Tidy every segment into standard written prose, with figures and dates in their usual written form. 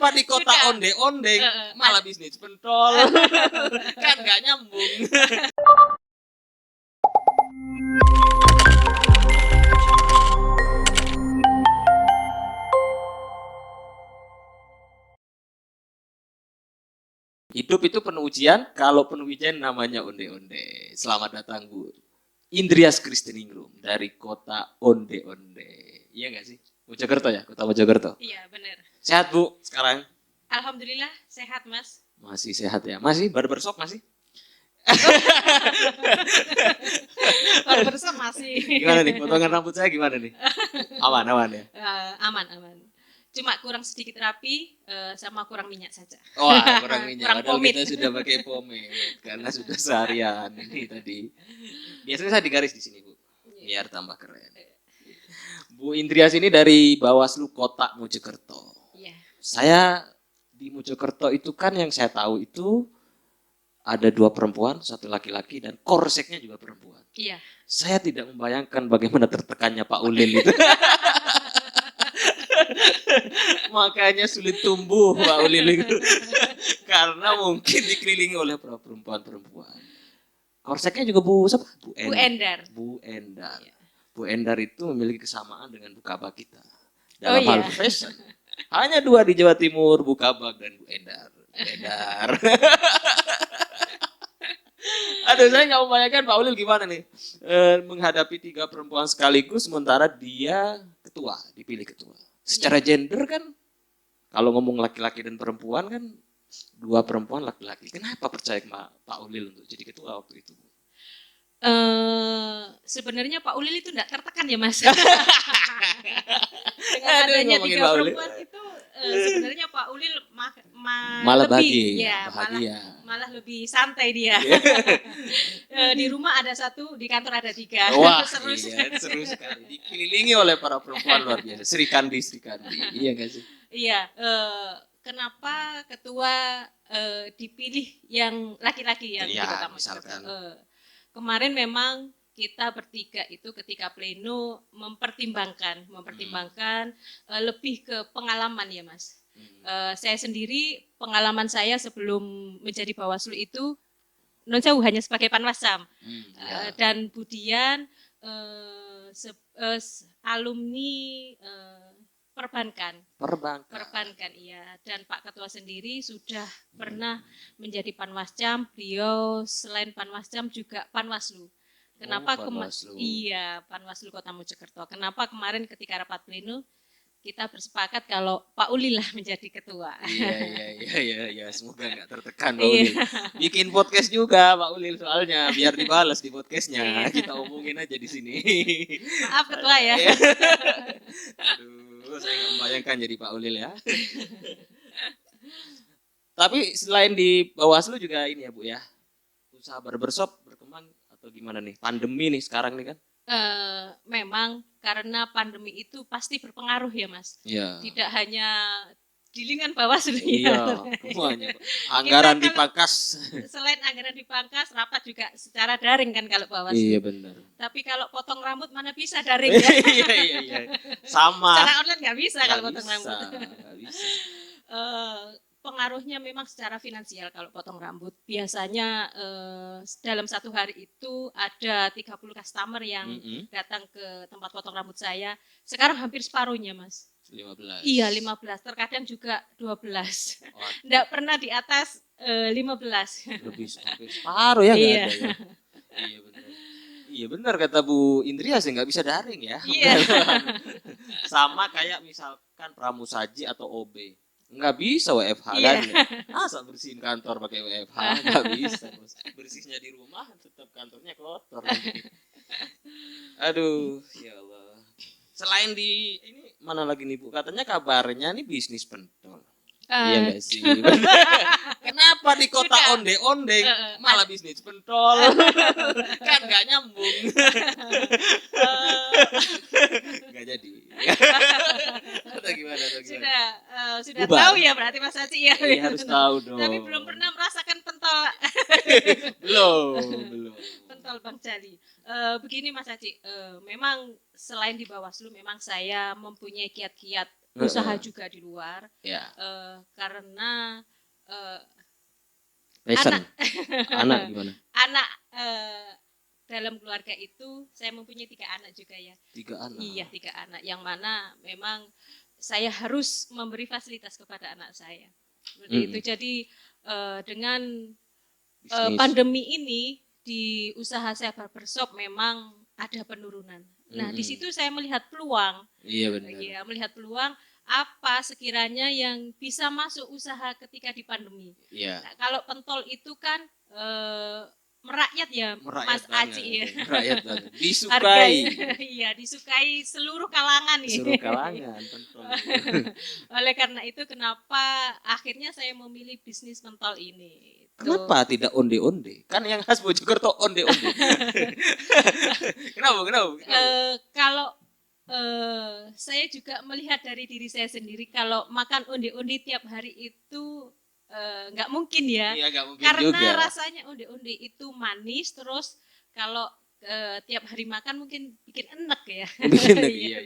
Kenapa di kota onde-onde malah bisnis pentol? Kan nggak nyambung. Hidup itu penuh ujian, kalau penuh ujian namanya onde-onde. Selamat datang Bu Indrias Kristiningrum dari kota onde-onde. Iya nggak sih? Mojokerto ya, kota Mojokerto. Iya benar. Sehat Bu sekarang? Alhamdulillah sehat Mas. Masih sehat ya? Masih barbershop masih? Barbershop masih. Gimana nih? Potongan rambut saya gimana nih? Aman ya? Aman. Cuma kurang sedikit rapi sama kurang minyak saja. Wah, kurang minyak. Kurang Padahal pomade. kita sudah pakai pomade karena sudah seharian ini tadi. Biasanya saya digaris di sini Bu, biar tambah keren. Bu Indrias ini dari Bawaslu Kota Mojokerto. Iya. Saya di Mojokerto itu kan yang saya tahu itu ada 2 perempuan, 1 laki-laki dan korseknya juga perempuan. Iya. Saya tidak membayangkan bagaimana tertekannya Pak Ulil itu. Makanya sulit tumbuh Pak Ulil itu. Karena mungkin dikelilingi oleh perempuan-perempuan. Korseknya juga Bu siapa? Bu Endar. Bu Endar. Ya. Bu Endar itu memiliki kesamaan dengan Bu Kabak kita. Dalam iya. hal fashion. Hanya 2 di Jawa Timur, Bu Kabak dan Bu Endar. Endar. Aduh, saya nggak membayangkan Pak Ulil gimana nih menghadapi 3 perempuan sekaligus sementara dia ketua, dipilih ketua. Secara gender kan, kalau ngomong laki-laki dan perempuan kan 2 perempuan laki-laki. Kenapa percaya ke Pak Ulil untuk jadi ketua waktu itu? Sebenarnya Pak Ulil itu tidak tertekan ya Mas. Dengan adanya 3 perempuan itu sebenarnya Pak Ulil malah lebih, bahagia. malah lebih santai dia. Di rumah ada 1, di kantor ada 3. Wah, seru sekali. Dikelilingi oleh para perempuan luar biasa. Sri Kandi. Iya nggak sih? Iya. Kenapa ketua dipilih yang laki-laki yang di Kota Mojokerto? Kemarin memang kita bertiga itu ketika pleno mempertimbangkan lebih ke pengalaman ya Mas. Saya sendiri pengalaman saya sebelum menjadi Bawaslu itu non jauh hanya sebagai Panwascam dan Budian alumni perbankan iya, dan Pak Ketua sendiri sudah pernah menjadi Panwascam. Beliau selain Panwascam juga Panwaslu. Kenapa Panwaslu Kota Mojokerto. Kenapa kemarin ketika rapat pleno kita bersepakat kalau Pak Ulil lah menjadi ketua. Iya, semoga nggak tertekan Pak Ulil. Bikin podcast juga Pak Ulil soalnya biar dibalas di podcastnya. Kita omongin aja di sini. Maaf ketua ya. Aduh, saya nggak membayangkan jadi Pak Ulil ya. Tapi selain di Bawaslu juga ini ya Bu ya, usaha barbershop berkembang atau gimana nih? Pandemi nih sekarang nih kan? Memang karena pandemi itu pasti berpengaruh ya Mas. Iya. Tidak hanya di lingkungan Bawaslu. Iya, semuanya. Anggaran dipangkas. Selain anggaran dipangkas, rapat juga secara daring kan kalau Bawaslu. Iya benar. Tapi kalau potong rambut mana bisa daring ya? Iya. Sama. Secara online nggak bisa kalau potong rambut. Nggak bisa. Pengaruhnya memang secara finansial kalau potong rambut. Biasanya dalam 1 hari itu ada 30 customer yang datang ke tempat potong rambut saya. Sekarang hampir separuhnya Mas. 15. Iya 15, terkadang juga 12. Nggak pernah di atas 15. Lebih hampir separuh ya. Iya. Ada ya. Iya benar. Iya benar kata Bu Indrias ya, nggak bisa daring ya. Iya. Sama kayak misalkan pramusaji atau OB. Nggak bisa WFH kan. Masa bersihin kantor pakai WFH? Nggak bisa. Bersihnya di rumah tetap kantornya kotor. Aduh, ya Allah. Selain di ini mana lagi nih Bu? Katanya kabarnya nih bisnis pentol. Iya nggak sih? Kenapa di kota onde-onde malah bisnis pentol? Kan nggak nyambung. Nggak jadi. Atau gimana? Sudah tahu ya berarti Mas Haji ya. Iya harus tahu dong. Tapi belum pernah merasakan pentol. belum. Pentol Bang Jali. Begini Mas Haji, memang selain di Bawaslu memang saya mempunyai kiat-kiat usaha juga di luar. Ya. Karena Passion. Anak gimana? Anak dalam keluarga itu saya mempunyai 3 anak juga ya. 3 anak. Iya, 3 anak. Yang mana memang saya harus memberi fasilitas kepada anak saya. Seperti itu. Jadi dengan pandemi ini di usaha saya barbershop memang ada penurunan. Nah, di situ saya melihat peluang. Iya benar. Iya, melihat peluang apa sekiranya yang bisa masuk usaha ketika di pandemi. Iya. Nah, kalau pentol itu kan merakyat ya, Mas banget, Aci ya. Merakyat banget. Disukai. Harganya, iya, disukai seluruh kalangan ya. Seluruh kalangan pentol. Oleh karena itu kenapa akhirnya saya memilih bisnis pentol ini. Kenapa tidak onde-onde? Kan yang khas Mojokerto onde-onde. Kenapa? Kalau saya juga melihat dari diri saya sendiri, kalau makan onde-onde tiap hari itu nggak mungkin ya. Iya, nggak mungkin karena juga. rasanya onde-onde itu manis, terus kalau tiap hari makan mungkin bikin enek ya. Bikin enek, iya.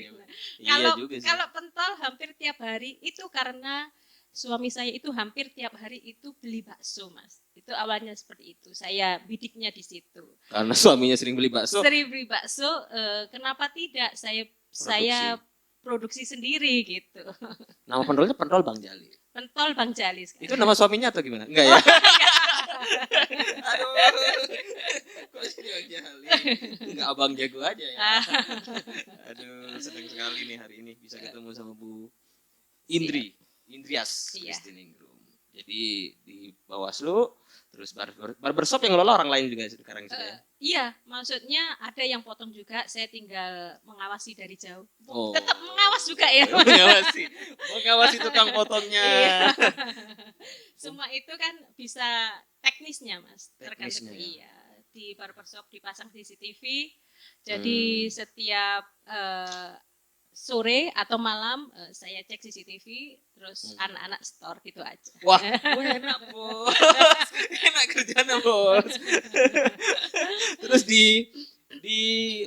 Kalau pentol hampir tiap hari itu karena suami saya itu hampir tiap hari itu beli bakso, Mas. Itu awalnya seperti itu. Saya bidiknya di situ. Karena suaminya sering beli bakso. Sering beli bakso, kenapa tidak saya produksi sendiri gitu. Nama pentolnya pentol Bang Jali. Pentol Bang Jali. Itu nama suaminya atau gimana? Enggak ya? Aduh. Kok jadi Bang Jali? Enggak Abang Jago aja ya. Aduh, senang sekali nih hari ini bisa ketemu sama Bu Indrias Kristiningrum. Jadi di Bawaslu, terus barbershop yang ngelola orang lain juga sekarang sudah ya? Iya, maksudnya ada yang potong juga, saya tinggal mengawasi dari jauh. Oh. Tetap mengawas juga ya. Mengawasi tukang potongnya. Semua itu kan bisa teknisnya, Mas. Teknisnya, iya. Di barbershop dipasang CCTV, jadi setiap sore atau malam saya cek CCTV, terus anak-anak store gitu aja. Wah, enak bos, enak kerjanya bos. Terus di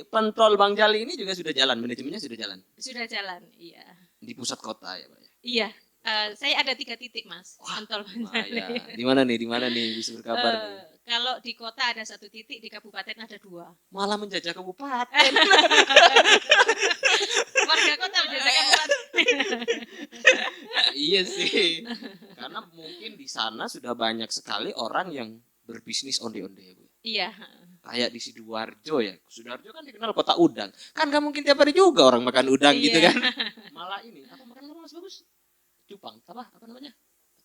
pentol Bang Jali ini juga sudah jalan, manajemennya sudah jalan? Sudah jalan, iya. Di pusat kota ya Pak? Iya, saya ada 3 titik Mas, pentol Bang Jali. Ya. Di mana nih bisa berkabar nih? Kalau di kota ada 1 titik, di kabupaten ada 2. Malah menjajah kabupaten. Warga kota menjajah kabupaten. Iya sih, karena mungkin di sana sudah banyak sekali orang yang berbisnis onde-onde ya Bu. Iya. Kayak di Sidoarjo ya. Sidoarjo kan dikenal kota udang. Kan gak mungkin tiap hari juga orang makan udang gitu kan. Malah ini, apa makan apa mas bagus? Cupang, apa namanya?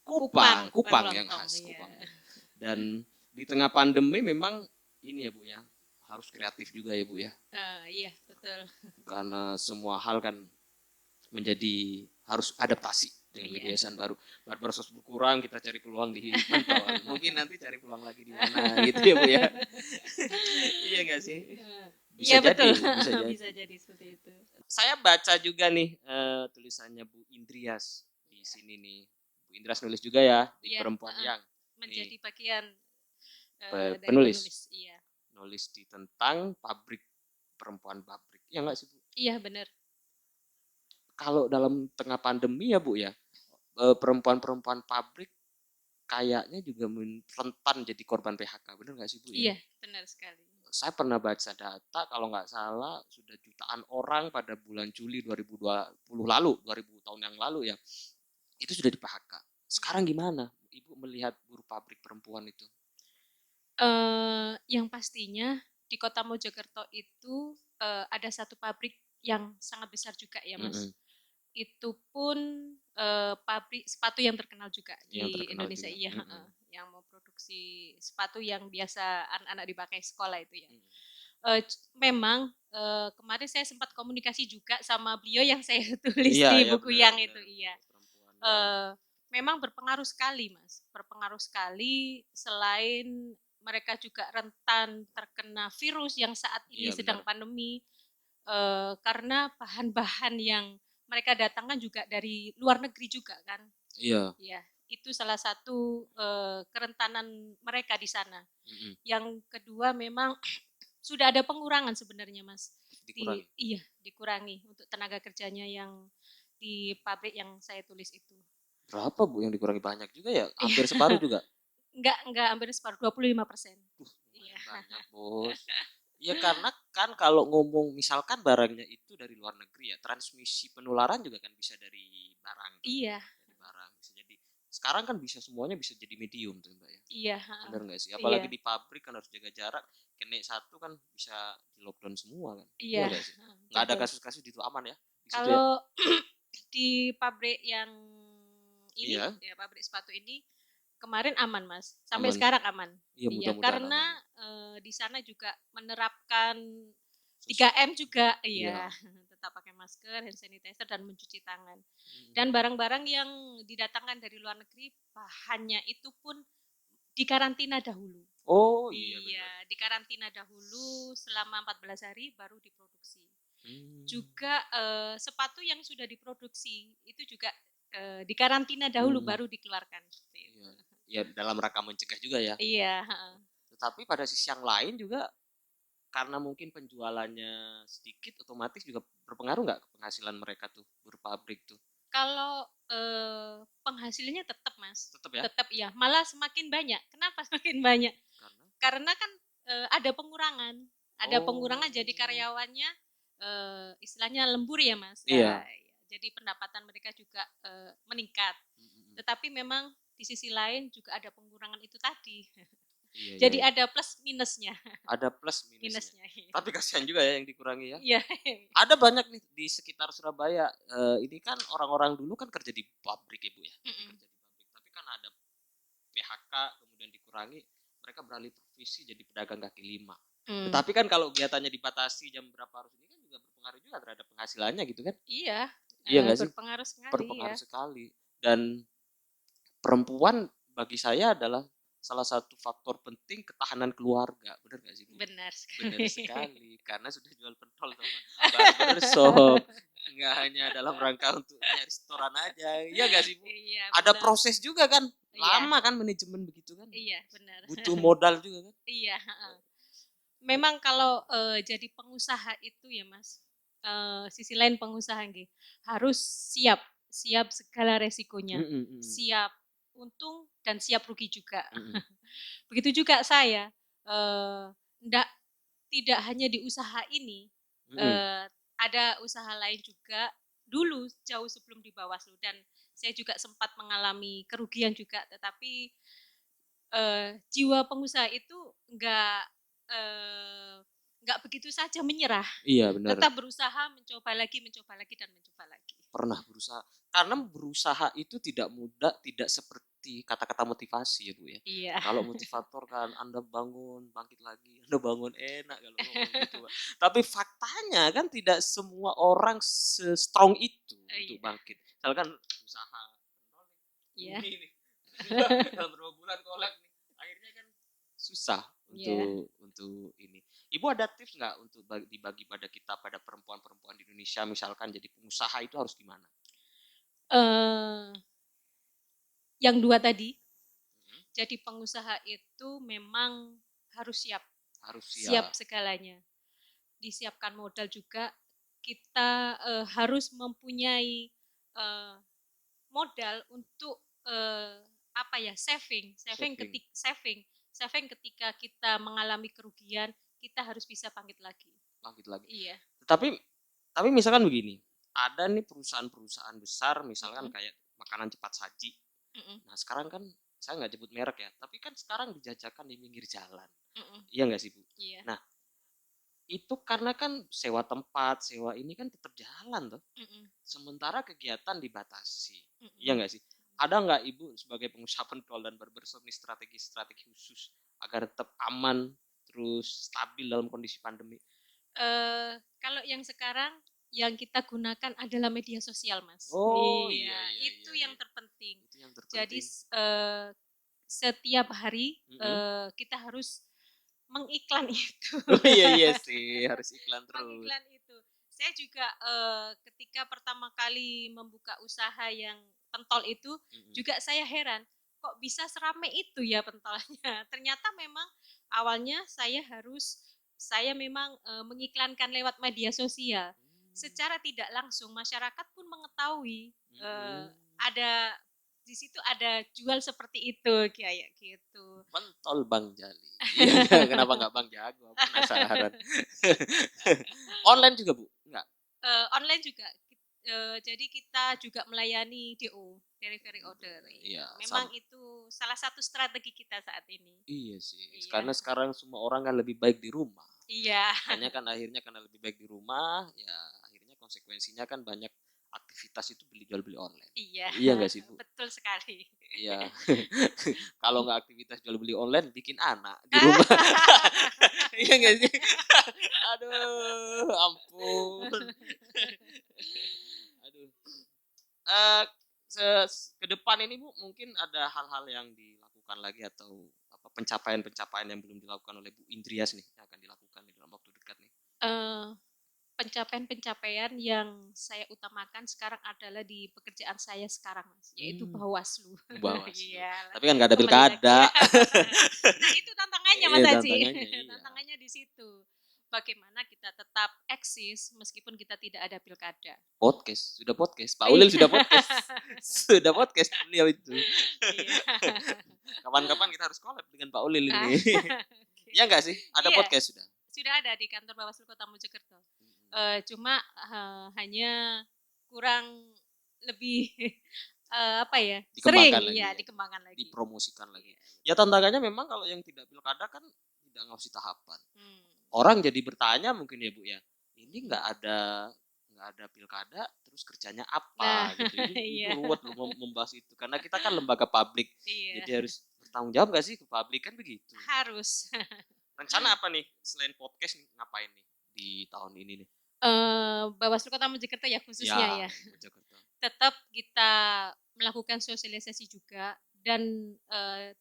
Kupang yang khas. Kupang. Dan di tengah pandemi memang ini ya Bu ya, harus kreatif juga ya Bu ya. Iya, betul. Karena semua hal kan menjadi harus adaptasi dengan kebiasaan baru. Barbershop berkurang, kita cari peluang di pentol. Mungkin nanti cari peluang lagi di mana gitu ya Bu ya. Iya enggak sih? Iya betul. Bisa jadi seperti itu. Saya baca juga nih tulisannya Bu Indrias di sini nih. Bu Indrias nulis juga ya di Perempuan Yang. Menjadi bagian penulis. Iya. Nulis di tentang pabrik perempuan pabrik. Ya enggak sih Bu? Iya benar. Kalau dalam tengah pandemi ya Bu ya, perempuan-perempuan pabrik kayaknya juga rentan jadi korban PHK, benar nggak sih Bu? Iya, benar sekali. Saya pernah baca data, kalau nggak salah sudah jutaan orang pada bulan Juli 2020 lalu, 2000 tahun yang lalu ya, itu sudah di PHK. Sekarang gimana Ibu melihat buruh pabrik perempuan itu? Yang pastinya di Kota Mojokerto itu ada 1 pabrik yang sangat besar juga ya Mas. Itu pun pabrik sepatu yang terkenal juga di Indonesia juga. Iya, yang memproduksi sepatu yang biasa anak-anak dipakai sekolah itu ya. Memang kemarin saya sempat komunikasi juga sama beliau yang saya tulis di buku yang itu iya. Memang berpengaruh sekali Mas, berpengaruh sekali. Selain mereka juga rentan terkena virus yang saat ini sedang pandemi, karena bahan-bahan yang mereka datangkan juga dari luar negeri juga kan. Iya. Itu salah satu kerentanan mereka di sana. Yang kedua memang sudah ada pengurangan sebenarnya Mas. Dikurangi untuk tenaga kerjanya yang di pabrik yang saya tulis itu. Berapa Bu yang dikurangi? Banyak juga ya? Hampir separuh juga? Enggak hampir separuh, 25%. Iya. Banyak Bos. Ya karena kan kalau ngomong misalkan barangnya itu dari luar negeri ya, transmisi penularan juga kan bisa dari barang. Iya. Dari barang bisa jadi. Sekarang kan bisa semuanya bisa jadi medium tuh Mbak ya. Iya. Benar nggak sih? Iya. Apalagi di pabrik kan harus jaga jarak. Kena satu kan bisa di lockdown semua kan. Iya. Nggak sih? Nggak ada kasus-kasus itu aman ya? Di situ ya? Kalau di pabrik yang ini, Iya. ya pabrik sepatu ini kemarin aman Mas, sampai Aman. sekarang aman. Iya, Iya, mudah-mudahan karena aman. di sana juga menerapkan 3M juga, iya. Tetap pakai masker, hand sanitizer dan mencuci tangan. Dan barang-barang yang didatangkan dari luar negeri bahannya itu pun dikarantina dahulu. Oh iya, iya, dikarantina dahulu selama 14 hari baru diproduksi. Juga sepatu yang sudah diproduksi itu juga dikarantina dahulu baru dikeluarkan. Iya. Ya dalam rangka mencegah juga ya. Iya. Tetapi pada sisi yang lain juga karena mungkin penjualannya sedikit, otomatis juga berpengaruh nggak ke penghasilan mereka tuh berpabrik tuh? Kalau penghasilannya tetap Mas, tetap ya? Tetap ya, malah semakin banyak. Kenapa semakin banyak? Karena kan ada pengurangan, pengurangan jadi karyawannya istilahnya lembur ya Mas. Iya. Jadi pendapatan mereka juga meningkat. Tetapi memang di sisi lain juga ada pengurangan itu tadi. Iya, jadi ada plus minusnya. Ada plus minusnya. Iya. Tapi kasihan juga ya yang dikurangi ya. Iya. Ada banyak nih di sekitar Surabaya. Ini kan orang-orang dulu kan kerja di pabrik ya Bu ya. Kerja di pabrik. Tapi kan ada PHK kemudian dikurangi, mereka beralih profesi jadi pedagang kaki lima. Tetapi kan kalau kegiatannya dibatasi jam berapa harus ini kan juga berpengaruh juga terhadap penghasilannya gitu kan? Iya. Iya nggak sih? Berpengaruh sekali. Berpengaruh sekali. Dan perempuan bagi saya adalah salah satu faktor penting ketahanan keluarga, benar nggak sih Bu? Benar sekali. Benar sekali, karena sudah jual pentol sama barbershop, nggak hanya dalam rangka untuk nyari restoran aja, iya nggak sih Bu? Iya, ada proses juga kan, lama kan manajemen begitu kan? Iya benar. Butuh modal juga kan? Iya. Memang kalau jadi pengusaha itu ya Mas, sisi lain pengusaha nggih, harus siap segala resikonya, siap untung dan siap rugi juga. Begitu juga saya, tidak hanya di usaha ini, ada usaha lain juga dulu jauh sebelum di Bawaslu dan saya juga sempat mengalami kerugian juga, tetapi jiwa pengusaha itu nggak begitu saja menyerah. Iya benar. Tetap berusaha, mencoba lagi dan mencoba lagi. Pernah berusaha, karena berusaha itu tidak mudah, tidak seperti kata-kata motivasi ya Bu ya. Iya. Kalau motivator kan Anda bangun bangkit lagi, Anda bangun enak kalau ngomong gitu Pak. Tapi faktanya kan tidak semua orang se-strong itu untuk bangkit. Misalkan usaha ini dalam berapa bulan kolab nih, akhirnya kan susah untuk ini. Ibu ada tips nggak untuk dibagi pada kita, pada perempuan-perempuan di Indonesia, misalkan jadi pengusaha itu harus gimana? Yang dua tadi, jadi pengusaha itu memang harus siap. Siap segalanya. Disiapkan modal juga. Kita harus mempunyai modal untuk saving ketika kita mengalami kerugian, kita harus bisa bangkit lagi. Iya. Tapi misalkan begini, ada nih perusahaan-perusahaan besar misalkan kayak makanan cepat saji. Nah sekarang kan saya nggak sebut merek ya, tapi kan sekarang dijajakan di pinggir jalan. Iya nggak sih Bu? Iya. Nah itu karena kan sewa tempat, sewa ini kan tetap jalan tuh. Sementara kegiatan dibatasi. Iya nggak sih? Ada nggak Ibu sebagai pengusaha pentol dan barbershop ini strategi khusus agar tetap aman terus stabil dalam kondisi pandemi? Kalau yang sekarang yang kita gunakan adalah media sosial Mas. Oh itu yang terpenting. Jadi setiap hari kita harus mengiklan itu. Iya sih, harus iklan terus. Mengiklan itu. Saya juga ketika pertama kali membuka usaha yang pentol itu juga saya heran, kok bisa seramai itu ya pentolnya. Ternyata memang awalnya saya memang mengiklankan lewat media sosial. secara tidak langsung masyarakat pun mengetahui Mm-mm. ada di situ ada jual seperti itu kayak gitu. Pentol Bang Jali. Iya, kenapa nggak Bang Jago? Aku penasaran. Online juga Bu? Enggak. Online juga. Jadi kita juga melayani DO, delivery order. Iya, Memang sama. itu salah satu strategi kita saat ini. Iya sih. Iya. Karena sekarang semua orang kan lebih baik di rumah. Iya. Makanya kan akhirnya karena lebih baik di rumah, ya akhirnya konsekuensinya kan banyak aktivitas itu jual beli online. Iya. Iya nggak sih Bu? Betul sekali. Iya. Kalau nggak aktivitas jual beli online, bikin anak di rumah. Iya nggak sih? Aduh, ampun. Aduh. Ke depan ini Bu, mungkin ada hal-hal yang dilakukan lagi atau apa pencapaian-pencapaian yang belum dilakukan oleh Bu Indrias nih yang akan dilakukan di dalam waktu dekat nih. Pencapaian-pencapaian yang saya utamakan sekarang adalah di pekerjaan saya sekarang, Mas, yaitu Bawaslu. Bawaslu. Iya, Tapi kan nggak ada pilkada. Nah, itu tantangannya Mas Iya, Haji. tantangannya, iya. Tantangannya di situ. Bagaimana kita tetap eksis meskipun kita tidak ada pilkada. Podcast, sudah podcast. Pak Ulil sudah podcast. Sudah podcast beliau itu. Iya. Kapan-kapan kita harus collab dengan Pak Ulil ini. Iya nggak sih? Ada Iya. podcast sudah? Sudah ada di kantor Bawaslu Kota Mojokerto. Cuma hanya kurang lebih apa ya? Sering Dikembangkan lagi ya, ya. dikembangkan lagi. Dipromosikan lagi. Ya tantangannya memang kalau yang tidak pilkada kan tidak ngasih tahapan. Orang jadi bertanya mungkin ya Bu ya, ini nggak ada pilkada, terus kerjanya apa gitu. Itu ruwet loh membahas itu karena kita kan lembaga publik, jadi harus bertanggung jawab nggak sih ke publik kan begitu. Harus. Rencana apa nih selain podcast nih, ngapain nih di tahun ini nih? Bawaslu Kota Mojokerto ya khususnya ya. Mojokerto. Tetap kita melakukan sosialisasi juga dan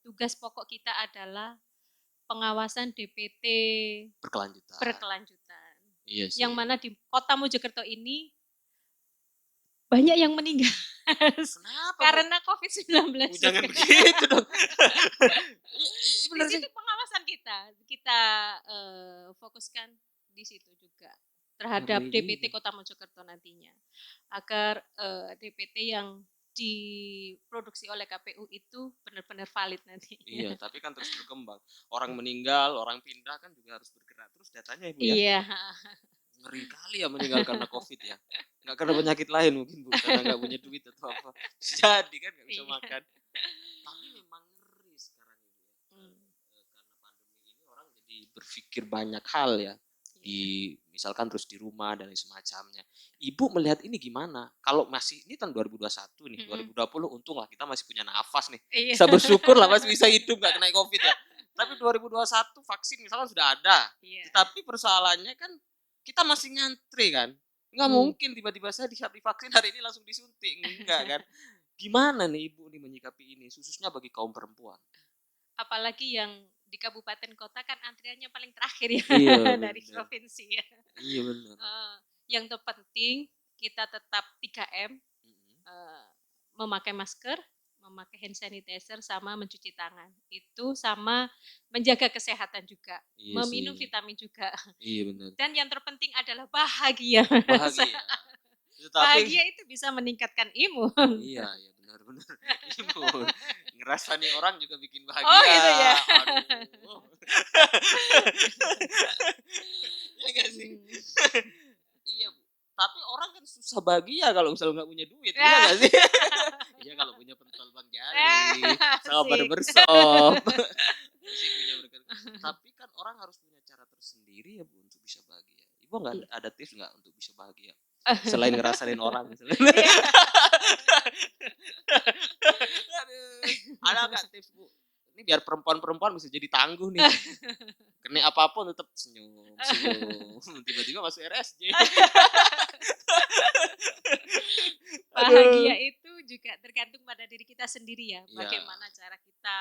tugas pokok kita adalah pengawasan DPT berkelanjutan. Iya sih. Yang mana di Kota Mojokerto ini banyak yang meninggal. Kenapa? Karena COVID-19. Jangan begitu dong. Di situ pengawasan kita fokuskan di situ juga terhadap DPT Kota Mojokerto nantinya, agar DPT yang diproduksi oleh KPU itu benar-benar valid nanti. Iya, tapi kan terus berkembang. Orang meninggal, orang pindah kan juga harus bergerak terus datanya Ibu ya. Iya. Ngeri kali ya meninggal karena COVID ya. Nggak karena penyakit lain mungkin Bu, karena nggak punya duit atau apa. Jadi kan nggak bisa makan. Tapi memang ngeri sekarang Ibu ya. Karena pandemi ini orang jadi berpikir banyak hal ya. Misalkan terus di rumah dan semacamnya. Ibu melihat ini gimana? Kalau masih ini tahun 2021 nih, 2020 untung lah kita masih punya nafas nih. Bisa bersyukur lah masih bisa hidup nggak kena COVID ya. Tapi 2021 vaksin misalkan sudah ada. Tapi persoalannya kan kita masih ngantri kan. Nggak mungkin tiba-tiba saya divaksin hari ini langsung disuntik. Enggak kan. Gimana nih Ibu nih menyikapi ini khususnya bagi kaum perempuan? Apalagi yang di kabupaten kota kan antriannya paling terakhir ya. Iya, dari provinsi ya. Iya benar. Yang terpenting kita tetap 3M, memakai masker, memakai hand sanitizer, sama mencuci tangan. Itu sama menjaga kesehatan juga, meminum vitamin juga. Iya benar. Dan yang terpenting adalah bahagia. Bahagia itu bisa meningkatkan imun. Iya benar-benar. Imun. Ngerasa nih orang juga bikin bahagia. Oh gitu ya. Aduh. Iya gak sih? Iya Bu. Tapi orang kan susah bahagia kalau misalnya nggak punya duit. Iya gak sih? Iya kalau punya pentol Bang Jali, sama barbershop. Masih punya tapi kan orang harus punya cara tersendiri ya Bu untuk bisa bahagia. Ibu nggak ada tips nggak untuk bisa bahagia? Selain ngerasain orang misalnya. Ada nggak tips Bu? Ini biar perempuan-perempuan bisa jadi tangguh nih. Kena apapun tetap senyum. Tiba-tiba masuk RSJ. Bahagia itu juga tergantung pada diri kita sendiri ya. Bagaimana cara kita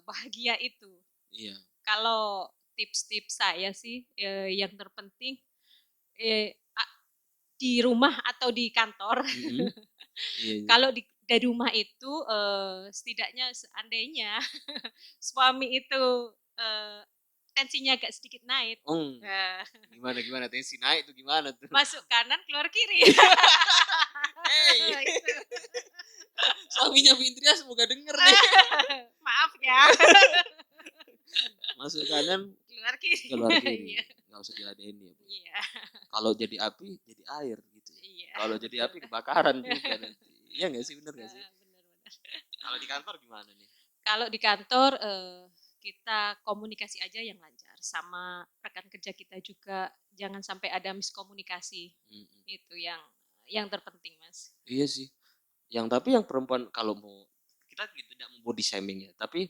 bahagia itu. Iya. Kalau tips-tips saya sih yang terpenting di rumah atau di kantor. Kalau dari rumah itu setidaknya seandainya suami itu tensinya agak sedikit naik. Nah, Gimana tensi naik tuh gimana tuh? masuk kanan keluar kiri. Hey, Itu. suaminya Bu Indria semoga denger nih. Maaf ya. Masuk kanan Keluar kiri. keluar kiri. Iya. Nggak usah diladenin ya, Bu. Iya. Kalau jadi api jadi air gitu. Iya. Kalau jadi api kebakaran juga nanti. Iya nggak sih, bener nggak sih? Benar-benar. Kalau di kantor gimana nih? Kalau di kantor kita komunikasi aja yang lancar, sama rekan kerja kita juga jangan sampai ada miskomunikasi. Itu yang terpenting, Mas. Iya sih. Tapi yang perempuan kalau mau kita tidak mau body shaming ya, tapi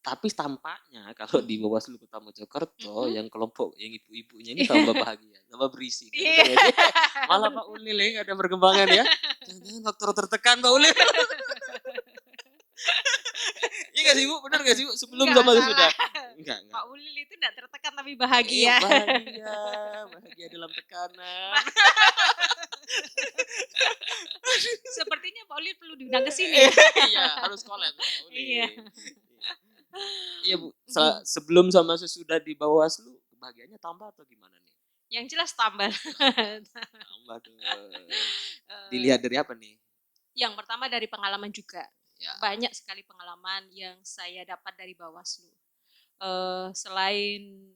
tampaknya kalau di Bawaslu Kota Mojokerto yang kelompok yang ibu-ibunya ini tambah bahagia, tambah berisi. Iya. Malah Pak Ulil yang ada perkembangan ya. Jangan-jangan faktor tertekan Pak Ulil. Iya nggak sih Bu? Benar nggak sih Bu? Sebelum Nggak sama salah. sudah? Enggak. Pak Ulil itu tidak tertekan tapi Iya, bahagia. bahagia dalam tekanan. Sepertinya Pak Ulil perlu diundang ke sini. Iya, harus collab sama Pak Ulil. Iya. Iya Bu, sebelum sama sesudah di Bawaslu, kebahagiaannya tambah atau gimana nih? Yang jelas tambah. Tambah dong. Dilihat dari apa nih? Yang pertama dari pengalaman juga. Ya. Banyak sekali pengalaman yang saya dapat dari Bawaslu. Selain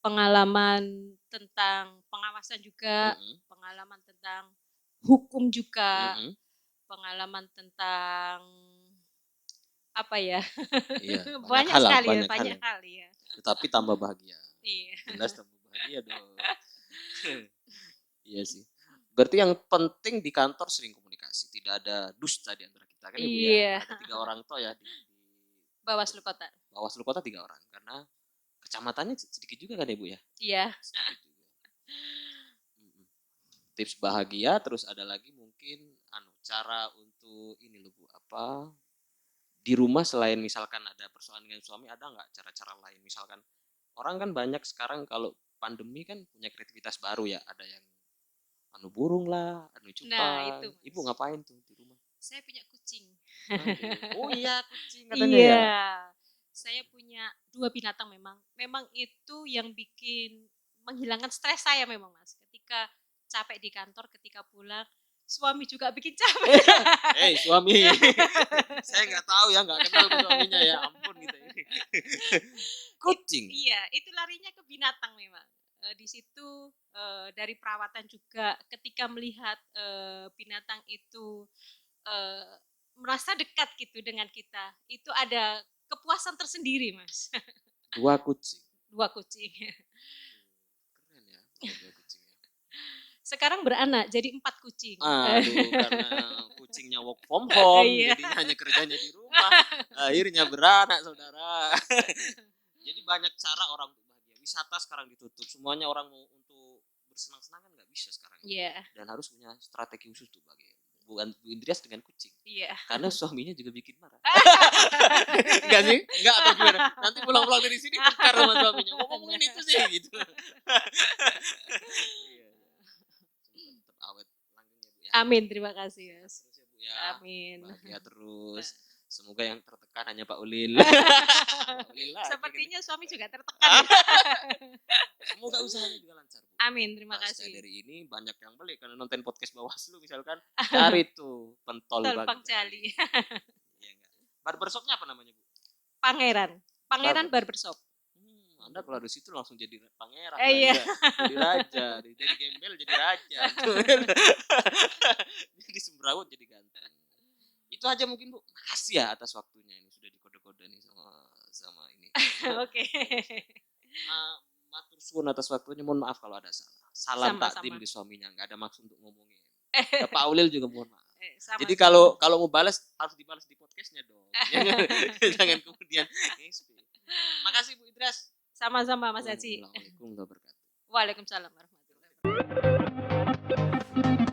pengalaman tentang pengawasan juga, pengalaman tentang hukum juga, pengalaman tentang Iya, banyak hal ya. Tetapi tambah bahagia. Iya. Jelas tambah bahagia dong. Iya sih. Berarti yang penting di kantor sering komunikasi, tidak ada dusta di antara kita kan Ibu Iya. ya. Ada 3 orang toh ya di Bawaslu Kota. Bawaslu Kota 3 orang karena kecamatannya sedikit juga kan Ibu ya? Iya. Sedikit juga. Tips bahagia, terus ada lagi mungkin cara untuk ini loh Bu, di rumah selain misalkan ada persoalan dengan suami, ada nggak cara-cara lain? Misalkan orang kan banyak sekarang kalau pandemi kan punya kreativitas baru ya, ada yang burung lah, cupang. Nah, itu, Mas. Ibu ngapain tuh di rumah? Saya punya kucing. Oh iya, kucing katanya Iya. ya. Saya punya 2 binatang memang. Memang itu yang bikin menghilangkan stres saya memang, Mas. Ketika capek di kantor, ketika pulang, suami juga bikin capek. Suami. Saya nggak tahu ya, nggak kenal suaminya ya, ampun gitu. Kucing. Iya, itu larinya ke binatang memang. Di situ dari perawatan juga, ketika melihat binatang itu merasa dekat gitu dengan kita, itu ada kepuasan tersendiri, Mas. 2 kucing. 2 kucing. Keren ya, 2 kucing ya. Sekarang beranak jadi 4 kucing. Aduh, karena kucingnya work from home, Iya. jadi hanya kerjanya di rumah, akhirnya beranak saudara. Jadi banyak cara orang untuk bahagia. Wisata sekarang ditutup, semuanya orang mau untuk bersenang-senang kan nggak bisa sekarang. Iya. Dan harus punya strategi khusus tuh bagi Bu Indrias dengan kucing. Iya. Karena suaminya juga bikin marah. Enggak sih? Enggak atau gimana? Nanti pulang-pulang dari sini tekar sama suaminya. Ngomongin itu sih gitu. Iya. Tetap awet langgengnya Bu ya. Amin, terima kasih, Mas. Terus ya Bu ya. Amin. Bahagia terus. Semoga yang tertekan hanya Pak Ulil. Pak Ulil lah, Sepertinya suami juga tertekan. semoga usahanya juga lancar Bu. Amin, terima Pasca kasih. dari ini banyak yang beli karena nonton podcast Bawaslu misalkan, cari tuh pentol Tol Bang Pangcali. Iya enggak. Barbershopnya apa namanya Bu? Pangeran Barbershop. Anda kalau di situ langsung jadi pangeran. Iya. Jadi raja, dari gembel jadi raja. Jadi semrawut jadi ganteng. Itu aja mungkin Bu. Makasih ya atas waktunya ini sudah dikode-kode nih sama ini. Oke. Matur suwun atas waktunya. Mohon maaf kalau ada salah. Salam Sama-sama. takdim ke suaminya, enggak ada maksud untuk ngomongin. Ke Pak Ulil juga mohon maaf. Sama-sama. Jadi kalau mau balas harus dibalas di podcastnya dong. Jangan kemudian SP. Makasih Bu Idras. Sama-sama Mas Haji. Assalamualaikum warahmatullahi wabarakatuh. Waalaikumsalam warahmatullahi wabarakatuh.